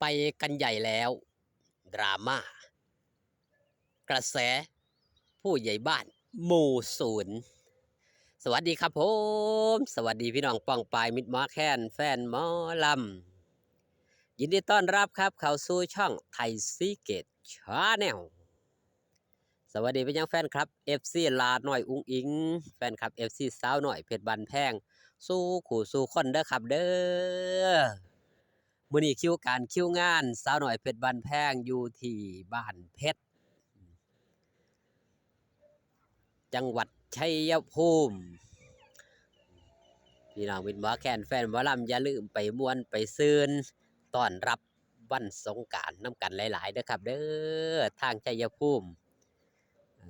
ไปกันใหญ่แล้วดราม่ากระแสผู้ใหญ่บ้านหมู่ศูนย์สวัสดีครับผมสวัสดีพี่น้องป้องปายมิตรหมอแคนแฟนหมอลำยินดีต้อนรับครับเข้าสู่ช่องไทยซีเกตชาแนลสวัสดีพี่ยังแฟนครับ FC ลาหน่อยอุ้งอิงแฟนครับ FC สาวหน่อยเพชรบันแพงสู้ขู่สู้คนเด้อครับเด้อมื้อนี้คิวงานสาวหน่อยเพชรบันแพงอยู่ที่บ้านเพชรจังหวัดชัยภูมิพี่น้องมิตรหมอแคนแฟนหมอลำอย่าลืมไปม่วนไปซืนต้อนรับวันสงกรานต์น้ำกันหลายๆเด้อครับเด้อทางชัยภูมิ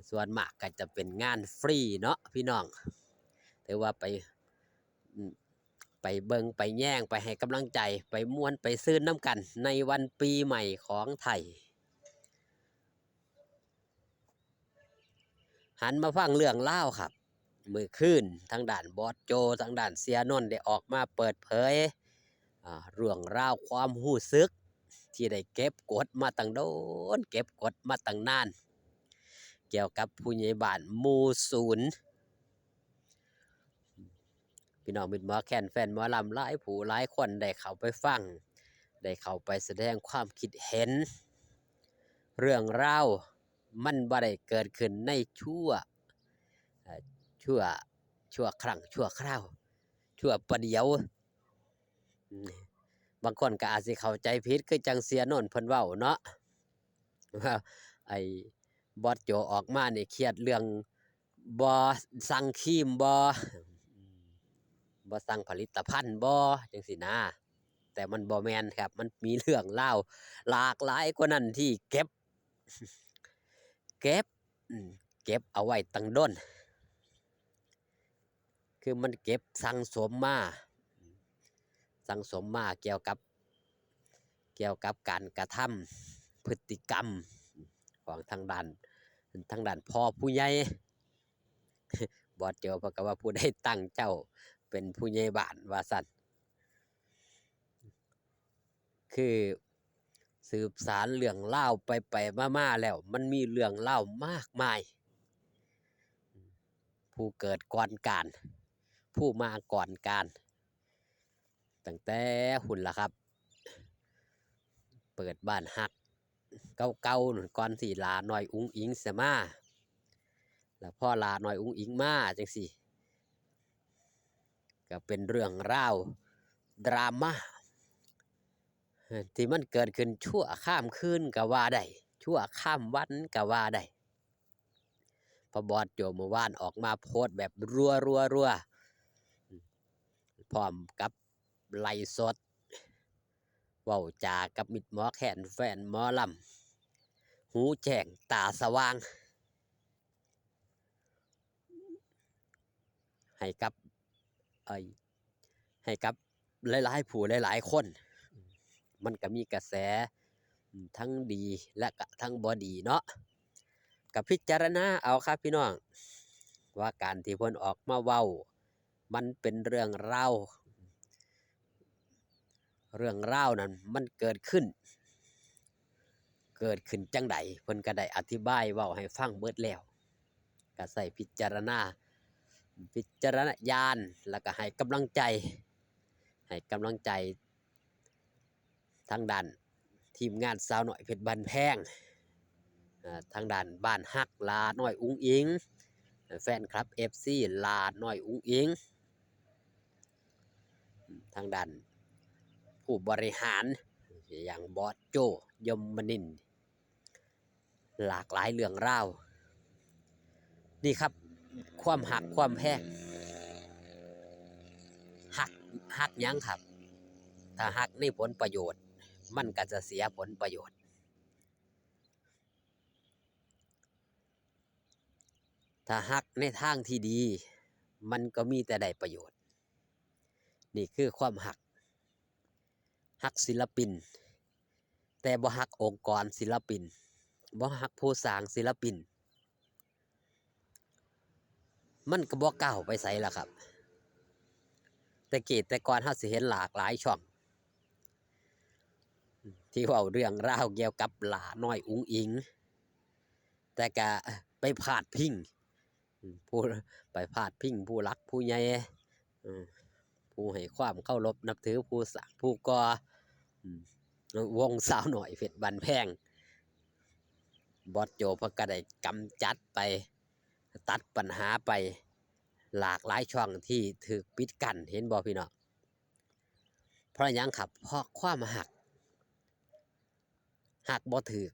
ส่วนมากก็จะเป็นงานฟรีเนาะพี่น้องถือว่าไปเบิงไปแย่งไปให้กำลังใจไปม่วนไปซืนน้ำกันในวันปีใหม่ของไทยหันมาฟังเรื่องเล่าครับมือคืนทางด่านบอสโจทางด่านเสียนนท์ได้ออกมาเปิดเผยเรื่องราวความหู้สึกที่ได้เก็บกดมาตั้งโดนเก็บกดมาตั้งนานเกี่ยวกับผู้ใหญ่บ้านหมู่ศูนย์พี่น้องมิตรหมอแคนแฟนหมอลำหลายผู้หลายคนได้เข้าไปฟังได้เข้าไปแสดงความคิดเห็นเรื่องราวมันบ่ได้เกิดขึ้นในชั่วชั่วครั้งชั่วคราวชั่วประเดี๋ยวบางคนก็อาจสิเข้าใจผิดคือจังเสียนนท์เพิ่นเว้าเนาะว่าไอ้บอสโจออกมานี่เครียดเรื่องบ่สั่งครีมบ่สั่งผลิตภัณฑ์บ่จังซี่นะแต่มันบ่แม่นครับมันมีเรื่องราวหลากหลายกว่านั้นที่เก็บเก็บเก็บเอาไว้ตั้งโดนคือมันเก็บสั่งสมมาเกี่ยวกับการกระทำพฤติกรรมของทางด้านพ่อผู้ใหญ่บอสโจเพิ่นก็ว่าผู้ใดตั้งเจ้าเป็นผู้ใหญ่บ้านว่าซั่นคือสืบสารเรื่องเล่าวไปมาแล้วมันมีเรื่องเล่ามากมายผู้เกิดก่อนการผู้มาก่อนการตั้งแต่หุ่นล่ะครับเปิดบ้านฮักเก่าๆก่อนสิลาน้อยอุ้งอิงเสียมาแล้วพ่อลาน้อยอุ้งอิงมาจังซี่ก็เป็นเรื่องราวดราม่าที่มันเกิดขึ้นชั่วข้ามคืนก็ว่าได้ชั่วข้ามวันก็ว่าได้พอบอสโจเมื่อวานออกมาโพสต์แบบรัวพร้อมกับไลฟ์สดเว้าจากับมิตรหมอแคนแฟนหมอลำหูแจ้งตาสว่างให้กับให้กับหลายๆผู้หลายๆคนมันก็มีกระแสทั้งดีและก็ทั้งบ่ดีเนาะก็พิจารณาเอาครับพี่น้องว่าการที่เพิ่นออกมาเว้ามันเป็นเรื่องราวนั้นมันเกิดขึ้นจังใดเพิ่นก็ได้อธิบายเว้าให้ฟังเบิดแล้วก็ใส่พิจารณญาณแล้วก็ให้กำลังใจทางด้านทีมงานสาวน้อยเพชรบันแพงทางด้านบ้านฮักลาน้อยอุ้งอิงแฟนคลับ FC ลาน้อยอุ้งอิงทางด้านผู้บริหารอย่างบอสโจยมนินทร์หลากหลายเรื่องราวนี่ครับความหักความแพงหักยังครับถ้าหักในผลประโยชน์มันก็จะเสียผลประโยชน์ถ้าหักในทางที่ดีมันก็มีแต่ได้ประโยชน์นี่คือความหักศิลปินแต่บ่หักองค์กรศิลปินบ่หักผู้สร้างศิลปินมันก็บ่ก้าวไปไสล่ะครับแต่ก่อนเฮาสิเห็นหลากหลายช่อง ที่เว้าเรื่องราวเกี่ยวกับหลาน้อยอุ๋งอิ๋งแต่ก็ไปพาดพิงผู้ไปพาดพิงผู้หลักผู้ใหญ่อืมผู้ให้ความเคารพนับถือผู้สร้างผู้ก่ออืมวงสาวน้อยเพชรบ้านแพงบอสโจเพิ่นก็ได้กำจัดไปตัดปัญหาไปหลากหลายช่องที่ถูกปิดกั้นเห็นบ่พี่น้องเพราะหยังครับเพราะความหักบ่ถูก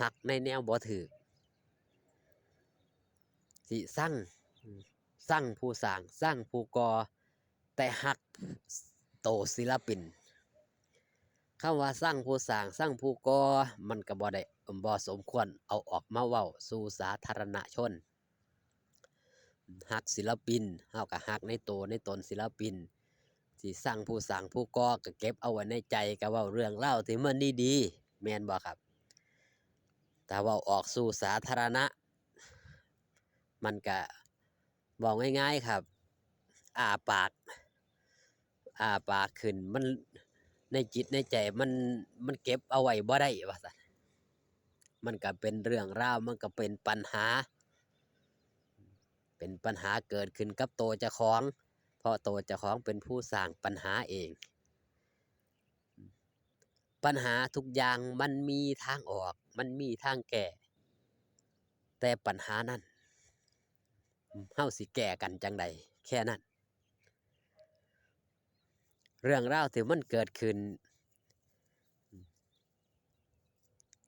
หักในแนวบ่ถูกสิสั่งผู้สร้างสั่งผู้ก่อแต่หักโตศิลปินคำว่าสั่งผู้สร้างสั่งผู้ก่อมันก็บ่ได้บ่สมควรเอาออกมาเว้าสู่สาธารณชนหักศิลปินเฮาก็หักในตนศิลปินสิสั่งผู้สร้างผู้ก่อก็เก็บเอาไว้ในใจก็เว้าเรื่องราวที่มันดีๆแม่นบ่ครับถ้าเว้าออกสู่สาธารณะมันก็เว้าง่ายๆครับอ้าปากขึ้นมันในจิตในใจมันเก็บเอาไว้บ่ได้ว่าซั่นมันก็เป็นเรื่องราวมันก็เป็นปัญหาเกิดขึ้นกับตัวเจ้าของเพราะตัวเจ้าของเป็นผู้สร้างปัญหาเองปัญหาทุกอย่างมันมีทางออกมันมีทางแก้แต่ปัญหานั้นเฮาสิแก้กันจังใดแค่นั้นเรื่องราวที่มันเกิดขึ้น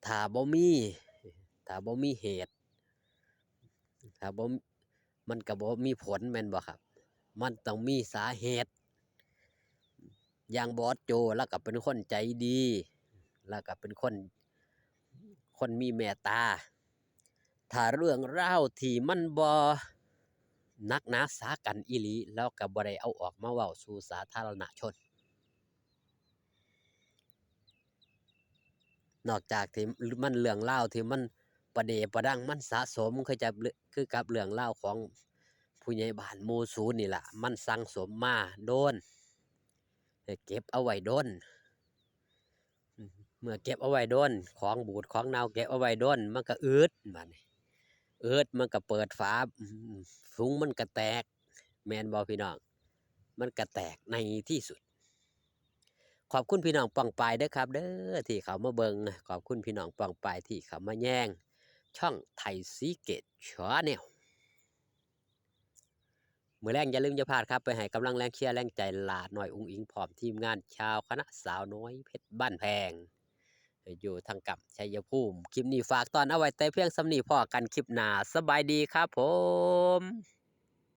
ถ้าบ่มีเหตุถ้าบ่มันก็บ่มีผลแม่นบ่ครับมันต้องมีสาเหตุอย่างบอสโจแล้วก็เป็นคนใจดีแล้วก็เป็นคนมีเมตตาถ้าเรื่องราวที่มันบ่หนักหนาสากันอีหลีแล้วก็บ่ได้เอาออกมาเว้าสู่สาธารณชนนอกจากที่มันเรื่องราวที่มันประเดประดังมันสะสมคือกับเรื่องราวของผู้ใหญ่บ้านหมู่ศูนย์นี่ล่ะมันสั่งสมมาโดนให้เก็บเอาไว้โดนเมื่อเก็บเอาไว้โดนของบูดของเน่าเก็บเอาไว้โดนมันก็อืดบัดนี้อืดมันก็เปิดฝาถุงมันก็แตกแม่นบ่พี่น้องมันก็แตกในที่สุดขอบคุณพี่น้องป้องปายเด้อครับเด้อที่เขามาเบิงขอบคุณพี่น้องป้องปายที่เขามาแย่งช่องไทยซีเกตชาแนลมื้อแรงอย่าลืมอย่าพลาดครับไปให้กำลังแรงเชียร์แรงใจหลาน้อยอุ๋งอิงพร้อมทีมงานชาวคณะสาวน้อยเพชรบ้านแพงอยู่ทางกับชัยภูมิคลิปนี้ฝากตอนเอาไว้แต่เพียงสำนีพอกันคลิปหน้าสบายดีครับผม